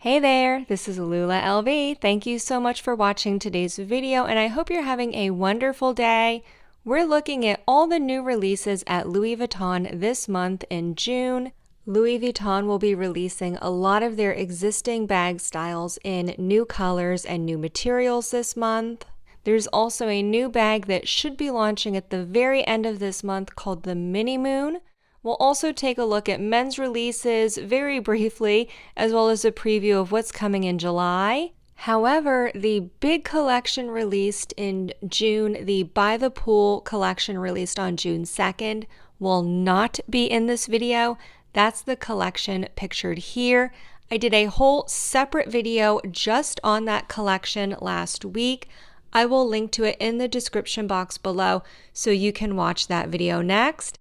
Hey there, this is Lula LV. Thank you so much for watching today's video, and I hope you're having a wonderful day. We're looking at all the new releases at Louis Vuitton this month in June. Louis Vuitton will be releasing a lot of their existing bag styles in new colors and new materials this month. There's also a new bag that should be launching at the very end of this month called the Mini Moon. We'll also take a look at men's releases very briefly, as well as a preview of what's coming in July. However, the big collection released in June, the By the Pool collection released on June 2nd, will not be in this video. That's the collection pictured here. I did a whole separate video just on that collection last week. I will link to it in the description box below so you can watch that video next.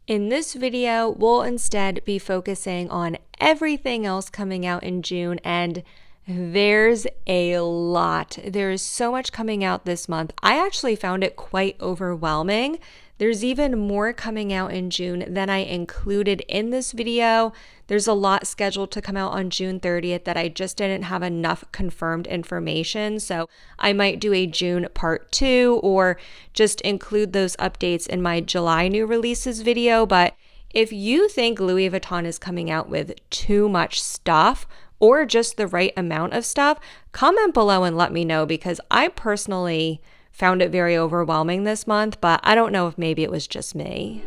In this video, we'll instead be focusing on everything else coming out in June, and there's a lot. There is so much coming out this month. I actually found it quite overwhelming. There's even more coming out in June than I included in this video. There's a lot scheduled to come out on June 30th that I just didn't have enough confirmed information. So I might do a June part 2 or just include those updates in my July new releases video. But if you think Louis Vuitton is coming out with too much stuff or just the right amount of stuff, comment below and let me know, because I personally found it very overwhelming this month, but I don't know if maybe it was just me.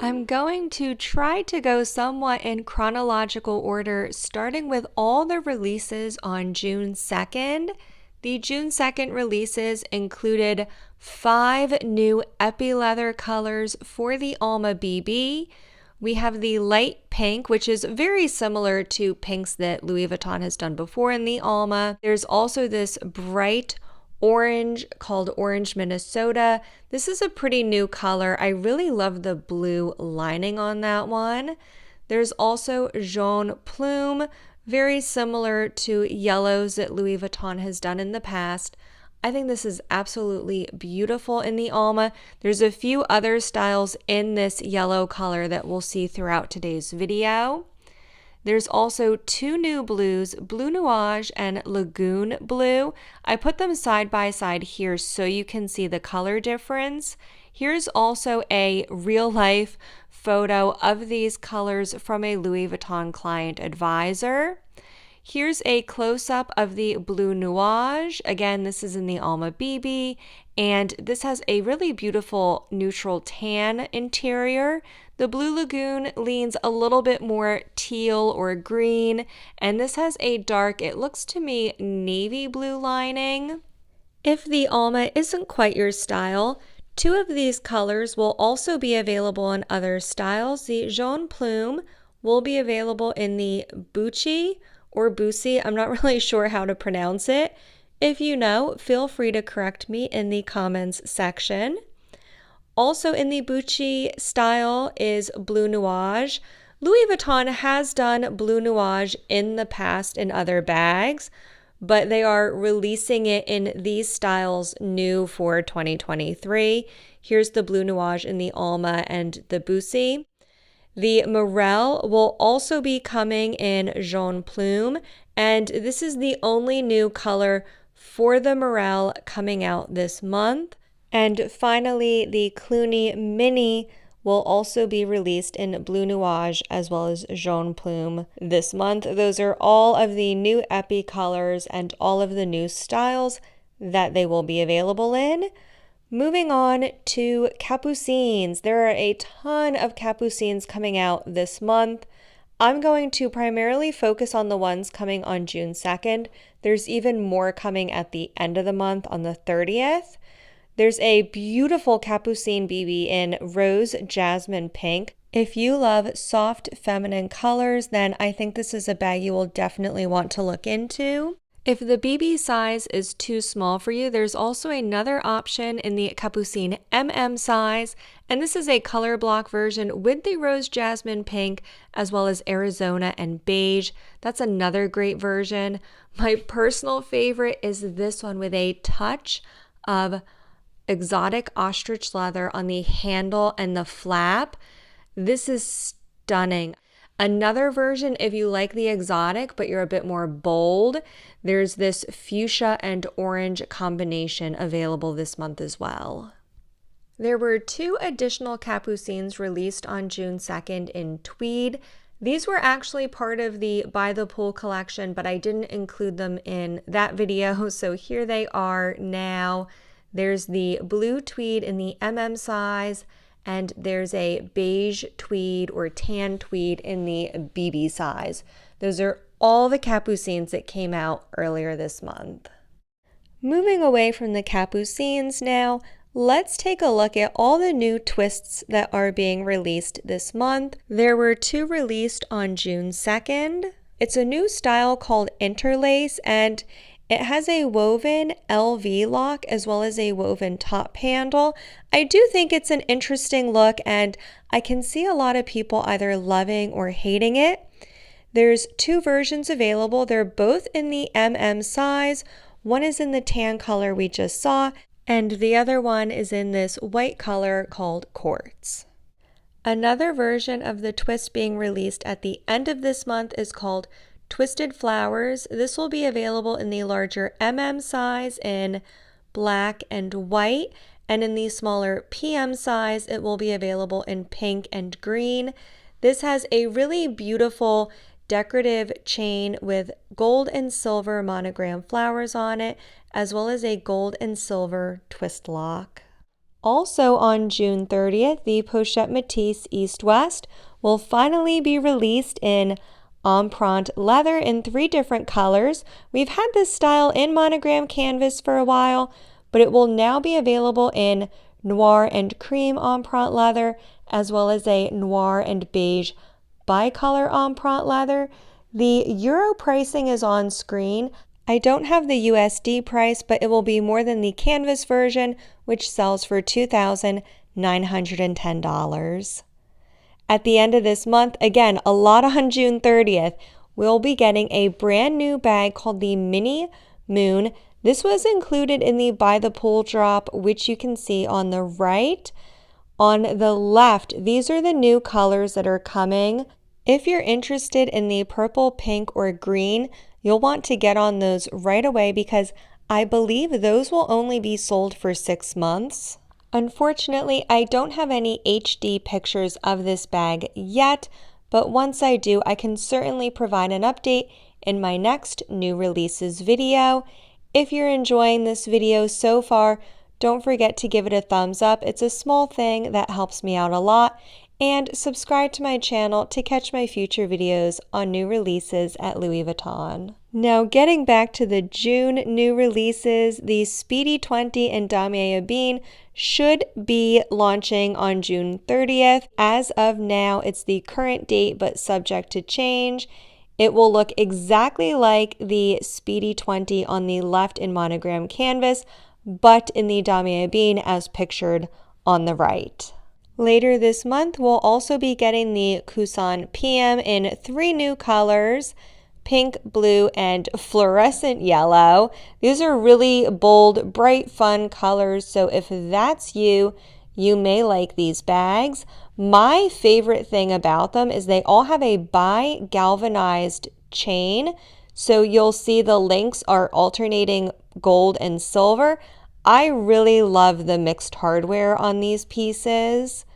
I'm going to try to go somewhat in chronological order, starting with all the releases on June 2nd. The June 2nd releases included 5 new epi leather colors for the Alma BB. We have the light pink, which is very similar to pinks that Louis Vuitton has done before in the Alma. There's also this bright orange called Orange Minnesota. This is a pretty new color. I really love the blue lining on that one. There's also Jaune Plume, very similar to yellows that Louis Vuitton has done in the past. I think this is absolutely beautiful in the Alma. There's a few other styles in this yellow color that we'll see throughout today's video. There's also 2 new blues, Bleu Nuage and Lagoon Blue. I put them side by side here so you can see the color difference. Here's also a real life photo of these colors from a Louis Vuitton client advisor. Here's a close-up of the Bleu Nuage. Again, this is in the Alma BB, and this has a really beautiful neutral tan interior. The Blue Lagoon leans a little bit more teal or green, and this has a dark, it looks to me, navy blue lining. If the Alma isn't quite your style, 2 of these colors will also be available in other styles. The Jaune Plume will be available in the Bucci or Bussy. I'm not really sure how to pronounce it. If you know, feel free to correct me in the comments section. Also in the Bucci style is Bleu Nuage. Louis Vuitton has done Bleu Nuage in the past in other bags, but they are releasing it in these styles new for 2023. Here's the Bleu Nuage in the Alma and the Bussy. The Morel will also be coming in Jaune Plume, and this is the only new color for the Morel coming out this month. And finally, the Cluny Mini will also be released in Bleu Nuage as well as Jaune Plume this month. Those are all of the new epi colors and all of the new styles that they will be available in. Moving on to Capucines. There are a ton of Capucines coming out this month. I'm going to primarily focus on the ones coming on June 2nd. There's even more coming at the end of the month on the 30th. There's a beautiful Capucine BB in Rose Jasmine Pink. If you love soft feminine colors, then I think this is a bag you will definitely want to look into. If the BB size is too small for you, there's also another option in the Capucine MM size, and this is a color block version with the Rose Jasmine Pink as well as Arizona and Beige. That's another great version. My personal favorite is this one with a touch of exotic ostrich leather on the handle and the flap. This is stunning. Another version, if you like the exotic, but you're a bit more bold, there's this fuchsia and orange combination available this month as well. There were 2 additional Capucines released on June 2nd in tweed. These were actually part of the By the Pool collection, but I didn't include them in that video, so here they are now. There's the blue tweed in the size, and there's a beige tweed or tan tweed in the BB size. Those are all the Capucines that came out earlier this month. Moving away from the Capucines now, let's take a look at all the new twists that are being released this month. There were 2 released on June 2nd. It's a new style called interlace, and it has a woven LV lock as well as a woven top handle. I do think it's an interesting look, and I can see a lot of people either loving or hating it. There's 2 versions available. They're both in the size. One is in the tan color we just saw, and the other one is in this white color called quartz. Another version of the twist being released at the end of this month is called Twisted Flowers. This will be available in the larger size in black and white, and in the smaller PM size, it will be available in pink and green. This has a really beautiful decorative chain with gold and silver monogram flowers on it, as well as a gold and silver twist lock. Also on June 30th, the pochette metis East-West will finally be released in empreinte leather in 3 different colors. We've had this style in monogram canvas for a while, but it will now be available in noir and cream empreinte leather, as well as a noir and beige bicolor empreinte leather. The euro pricing is on screen. I don't have the USD price, but it will be more than the canvas version, which sells for $2,910. At the end of this month, again, a lot on June 30th, we'll be getting a brand new bag called the Mini Moon. This was included in the By the Pool drop, which you can see on the right. On the left, these are the new colors that are coming. If you're interested in the purple, pink, or green, you'll want to get on those right away because I believe those will only be sold for 6 months. Unfortunately, I don't have any HD pictures of this bag yet, but once I do, I can certainly provide an update in my next new releases video. If you're enjoying this video so far, don't forget to give it a thumbs up. It's a small thing that helps me out a lot. And subscribe to my channel to catch my future videos on new releases at Louis Vuitton. Now getting back to the June new releases, the Speedy 20 and Damier Ebene should be launching on June 30th. As of now, it's the current date but subject to change. It will look exactly like the Speedy 20 on the left in monogram canvas, but in the Damier Ebene as pictured on the right. Later this month, we'll also be getting the Capucines PM in 3 new colors, pink, blue, and fluorescent yellow. These are really bold, bright, fun colors, so if that's you, you may like these bags. My favorite thing about them is they all have a bi-galvanized chain, so you'll see the links are alternating gold and silver. I really love the mixed hardware on these pieces.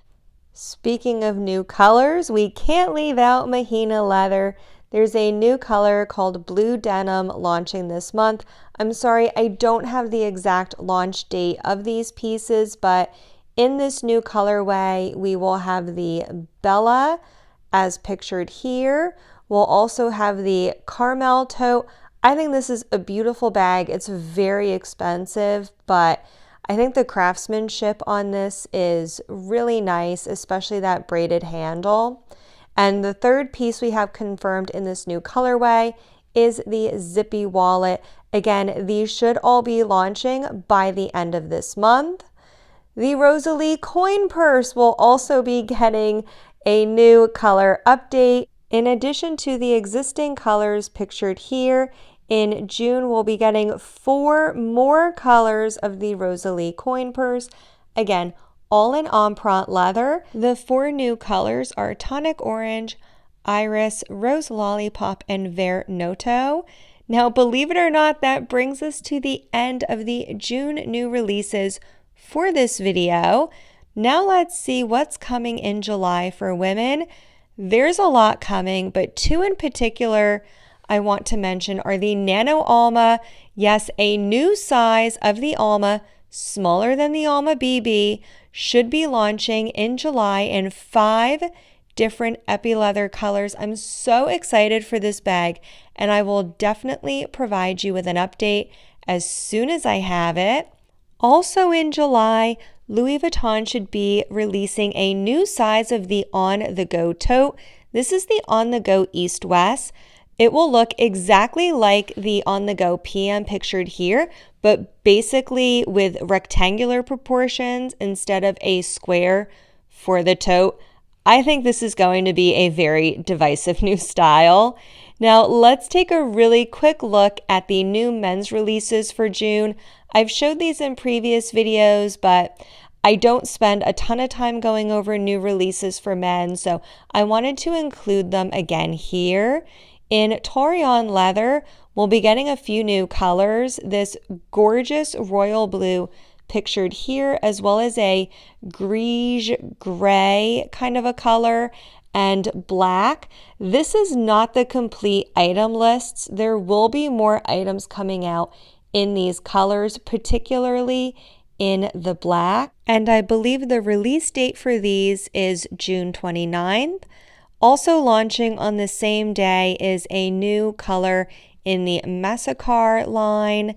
Speaking of new colors, we can't leave out Mahina leather. There's a new color called Blue Denim launching this month. I'm sorry, I don't have the exact launch date of these pieces, but in this new colorway, we will have the Bella as pictured here. We'll also have the Caramel tote. I think this is a beautiful bag. It's very expensive, but I think the craftsmanship on this is really nice, especially that braided handle. And the third piece we have confirmed in this new colorway is the zippy wallet. Again, these should all be launching by the end of this month. The Rosalie coin purse will also be getting a new color update. In addition to the existing colors pictured here, In June, we'll be getting 4 more colors of the Rosalie coin purse. Again, all in empreinte leather. The 4 new colors are Tonic Orange, Iris, Rose Lollipop, and Vert Noto. Now, believe it or not, that brings us to the end of the June new releases for this video. Now let's see what's coming in July for women. There's a lot coming, but 2 in particular I want to mention are the Nano Alma. Yes, a new size of the Alma, smaller than the Alma BB, should be launching in July in 5 different epi-leather colors. I'm so excited for this bag, and I will definitely provide you with an update as soon as I have it. Also in July, Louis Vuitton should be releasing a new size of the On The Go tote. This is the On The Go East West. It will look exactly like the On The Go PM pictured here, but basically with rectangular proportions instead of a square for the tote. I think this is going to be a very divisive new style. Now let's take a really quick look at the new men's releases for June. I've showed these in previous videos, but I don't spend a ton of time going over new releases for men, so I wanted to include them again here. In taurillon leather, we'll be getting a few new colors. This gorgeous royal blue pictured here, as well as a greige gray kind of a color and black. This is not the complete item lists. There will be more items coming out in these colors, particularly in the black. And I believe the release date for these is June 29th. Also launching on the same day is a new color in the Massacar line.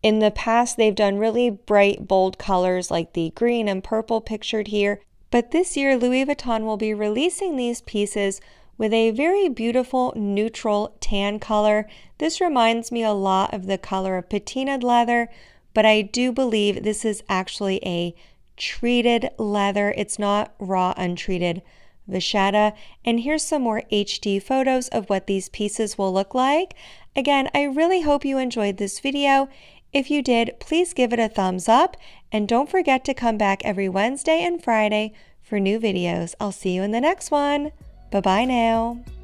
In the past, they've done really bright, bold colors like the green and purple pictured here. But this year, Louis Vuitton will be releasing these pieces with a very beautiful neutral tan color. This reminds me a lot of the color of patinaed leather, but I do believe this is actually a treated leather. It's not raw, untreated vachetta. And here's some more HD photos of what these pieces will look like. Again, I really hope you enjoyed this video. If you did, please give it a thumbs up, and don't forget to come back every Wednesday and Friday for new videos. I'll see you in the next one. Bye-bye now.